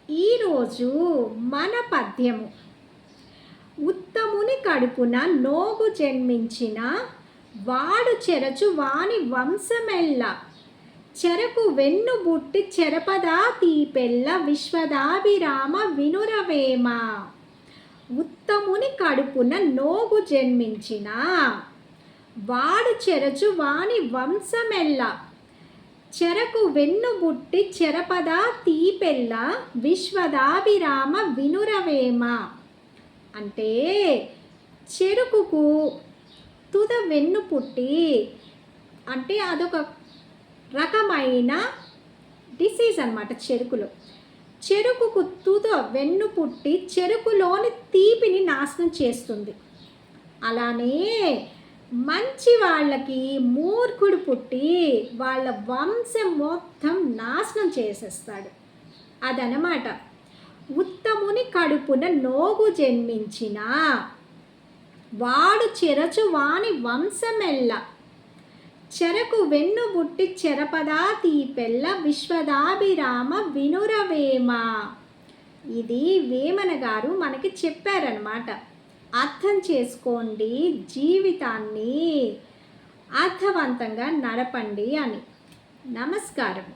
ఈరోజు మన పద్యము. ఉత్తముని కడుపున నోగు జన్మించిన వాడు చెరచు వాని వంశమెల్ల, చెరకు వెన్ను బుట్టి చెరపదా తీపెల్ల, విశ్వదాభిరామ వినురవేమ. ఉత్తముని కడుపున నోగు జన్మించిన వాడు చెరచు వాని వంశమెల్ల, చెరకు వెన్ను బుట్టి చెరపదా తీపెల్ల, విశ్వదాభిరామ వినురవేమ. అంటే చెరుకుకు తుద వెన్ను పుట్టి, అంటే అదొక రకమైన డిసీజ్ అన్నమాట. చెరుకుకు తుద వెన్ను పుట్టి చెరుకులోని తీపిని నాశనం చేస్తుంది. అలానే మంచి వాళ్ళకి మూర్ఖుడు పుట్టి వాళ్ళ వంశం మొత్తం నాశనం చేసేస్తాడు. అదనమాట. ఉత్తముని కడుపున నోగు జన్మించిన వాడు చెరచు వాని వంశమెల్ల, చెరకు వెన్ను బుట్టి చెరపదా తీపెల్ల, విశ్వదాభిరామ వినురవేమ. ఇది వేమన గారు మనకి చెప్పారనమాట. అర్థం చేసుకోండి, జీవితాన్ని అర్థవంతంగా నడపండి అని. నమస్కారం.